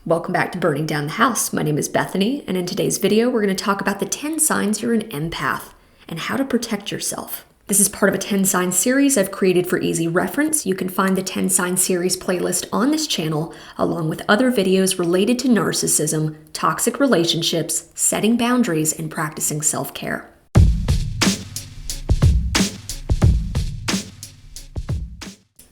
Welcome back to Burning Down the House. My name is Bethany, and in today's video, we're going to talk about the 10 signs you're an empath and how to protect yourself. This is part of a 10 sign series I've created for easy reference. You can find the 10 sign series playlist on this channel, along with other videos related to narcissism, toxic relationships, setting boundaries, and practicing self-care.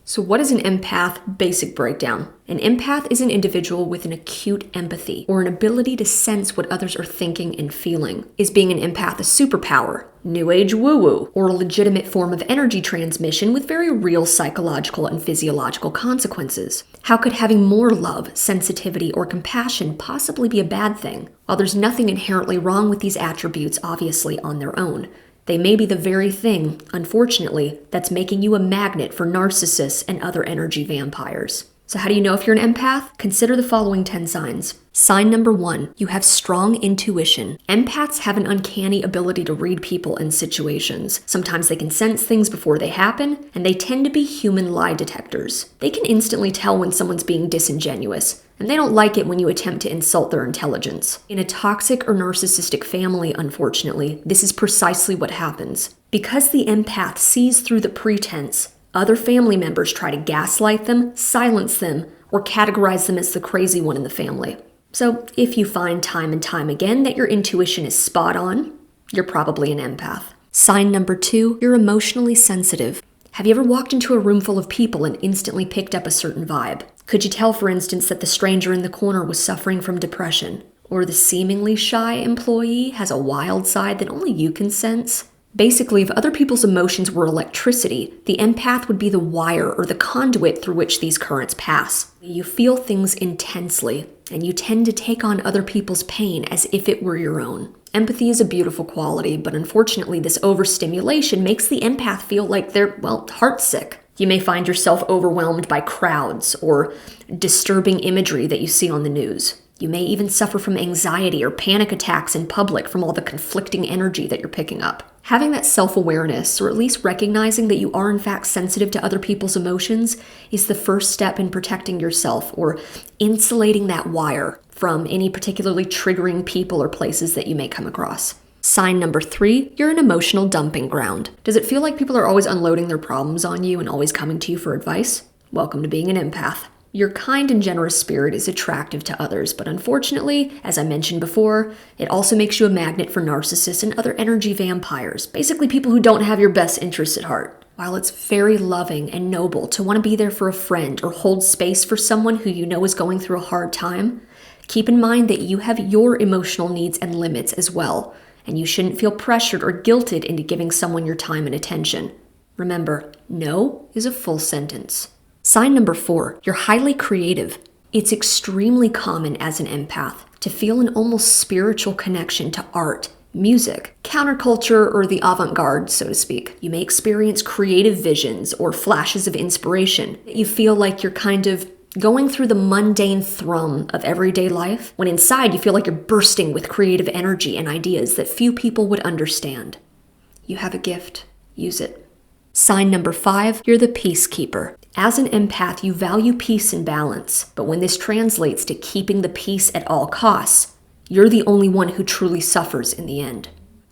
So what is an empath? Basic breakdown. An empath is an individual with an acute empathy, or an ability to sense what others are thinking and feeling. Is being an empath a superpower, new age woo-woo, or a legitimate form of energy transmission with very real psychological and physiological consequences? How could having more love, sensitivity, or compassion possibly be a bad thing? While there's nothing inherently wrong with these attributes, obviously, on their own, they may be the very thing, unfortunately, that's making you a magnet for narcissists and other energy vampires. So how do you know if you're an empath? Consider the following 10 signs. Sign number 1, you have strong intuition. Empaths have an uncanny ability to read people and situations. Sometimes they can sense things before they happen, and they tend to be human lie detectors. They can instantly tell when someone's being disingenuous, and they don't like it when you attempt to insult their intelligence. In a toxic or narcissistic family, unfortunately, this is precisely what happens. Because the empath sees through the pretense, other family members try to gaslight them, silence them, or categorize them as the crazy one in the family. So if you find time and time again that your intuition is spot on, you're probably an empath. Sign number 2, you're emotionally sensitive. Have you ever walked into a room full of people and instantly picked up a certain vibe? Could you tell, for instance, that the stranger in the corner was suffering from depression? Or the seemingly shy employee has a wild side that only you can sense? Basically, if other people's emotions were electricity, the empath would be the wire or the conduit through which these currents pass. You feel things intensely, and you tend to take on other people's pain as if it were your own. Empathy is a beautiful quality, but unfortunately this overstimulation makes the empath feel like they're, heartsick. You may find yourself overwhelmed by crowds or disturbing imagery that you see on the news. You may even suffer from anxiety or panic attacks in public from all the conflicting energy that you're picking up. Having that self-awareness, or at least recognizing that you are in fact sensitive to other people's emotions, is the first step in protecting yourself or insulating that wire from any particularly triggering people or places that you may come across. Sign number 3, you're an emotional dumping ground. Does it feel like people are always unloading their problems on you and always coming to you for advice? Welcome to being an empath. Your kind and generous spirit is attractive to others, but unfortunately, as I mentioned before, it also makes you a magnet for narcissists and other energy vampires, basically people who don't have your best interests at heart. While it's very loving and noble to want to be there for a friend or hold space for someone who you know is going through a hard time, keep in mind that you have your emotional needs and limits as well, and you shouldn't feel pressured or guilted into giving someone your time and attention. Remember, no is a full sentence. Sign number 4, you're highly creative. It's extremely common as an empath to feel an almost spiritual connection to art, music, counterculture, or the avant-garde, so to speak. You may experience creative visions or flashes of inspiration. You feel like you're kind of going through the mundane thrum of everyday life, when inside you feel like you're bursting with creative energy and ideas that few people would understand. You have a gift. Use it. Sign number 5, you're the peacekeeper. As an empath, you value peace and balance, but when this translates to keeping the peace at all costs, you're the only one who truly suffers in the end.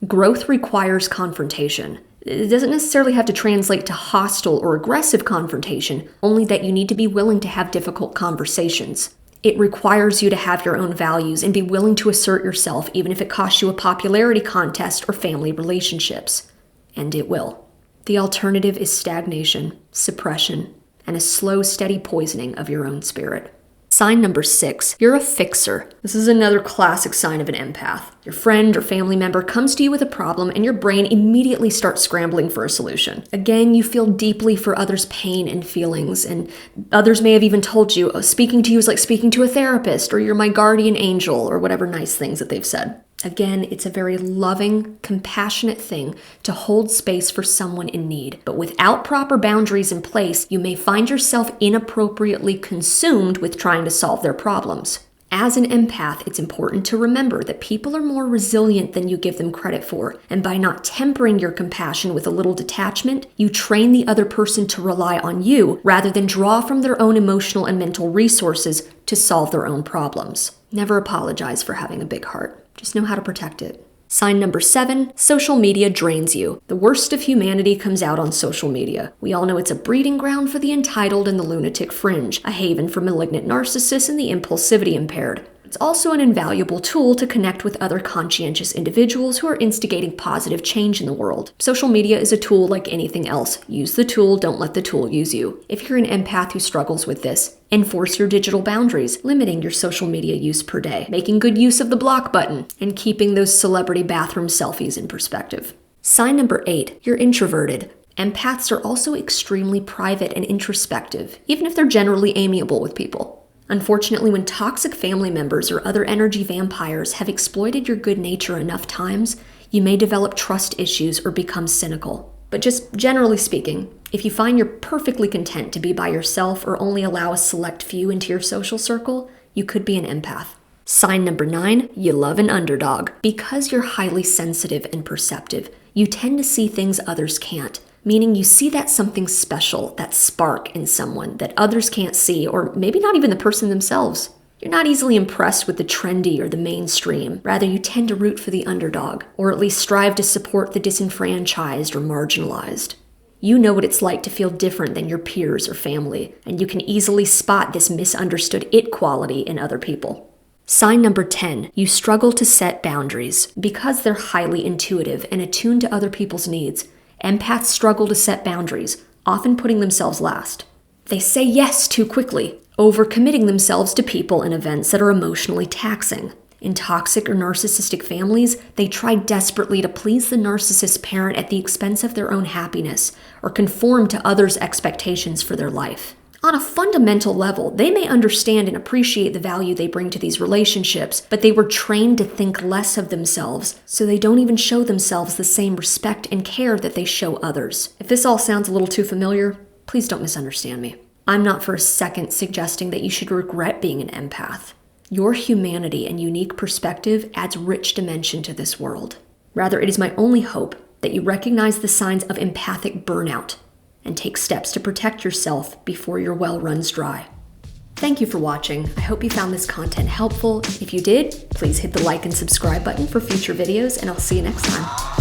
Growth requires confrontation. It doesn't necessarily have to translate to hostile or aggressive confrontation, only that you need to be willing to have difficult conversations. It requires you to have your own values and be willing to assert yourself, even if it costs you a popularity contest or family relationships. And it will. The alternative is stagnation, suppression, and a slow, steady poisoning of your own spirit. Sign number 6, you're a fixer. This is another classic sign of an empath. Your friend or family member comes to you with a problem and your brain immediately starts scrambling for a solution. Again, you feel deeply for others' pain and feelings, and others may have even told you, speaking to you is like speaking to a therapist, or you're my guardian angel, or whatever nice things that they've said. Again, it's a very loving, compassionate thing to hold space for someone in need. But without proper boundaries in place, you may find yourself inappropriately consumed with trying to solve their problems. As an empath, it's important to remember that people are more resilient than you give them credit for, and by not tempering your compassion with a little detachment, you train the other person to rely on you rather than draw from their own emotional and mental resources to solve their own problems. Never apologize for having a big heart. Just know how to protect it. Sign number 7, social media drains you. The worst of humanity comes out on social media. We all know it's a breeding ground for the entitled and the lunatic fringe, a haven for malignant narcissists and the impulsivity impaired. It's also an invaluable tool to connect with other conscientious individuals who are instigating positive change in the world. Social media is a tool like anything else. Use the tool, don't let the tool use you. If you're an empath who struggles with this, enforce your digital boundaries, limiting your social media use per day, making good use of the block button, and keeping those celebrity bathroom selfies in perspective. Sign number 8, you're introverted. Empaths are also extremely private and introspective, even if they're generally amiable with people. Unfortunately, when toxic family members or other energy vampires have exploited your good nature enough times, you may develop trust issues or become cynical. But just generally speaking, if you find you're perfectly content to be by yourself or only allow a select few into your social circle, you could be an empath. Sign number 9, you love an underdog. Because you're highly sensitive and perceptive, you tend to see things others can't. Meaning you see that something special, that spark in someone that others can't see, or maybe not even the person themselves. You're not easily impressed with the trendy or the mainstream. Rather, you tend to root for the underdog, or at least strive to support the disenfranchised or marginalized. You know what it's like to feel different than your peers or family, and you can easily spot this misunderstood it quality in other people. Sign number 10, you struggle to set boundaries. Because they're highly intuitive and attuned to other people's needs, empaths struggle to set boundaries, often putting themselves last. They say yes too quickly, overcommitting themselves to people and events that are emotionally taxing. In toxic or narcissistic families, they try desperately to please the narcissist parent at the expense of their own happiness, or conform to others' expectations for their life. On a fundamental level, they may understand and appreciate the value they bring to these relationships, but they were trained to think less of themselves, so they don't even show themselves the same respect and care that they show others. If this all sounds a little too familiar, please don't misunderstand me. I'm not for a second suggesting that you should regret being an empath. Your humanity and unique perspective adds rich dimension to this world. Rather, it is my only hope that you recognize the signs of empathic burnout and take steps to protect yourself before your well runs dry. Thank you for watching. I hope you found this content helpful. If you did, please hit the like and subscribe button for future videos, and I'll see you next time.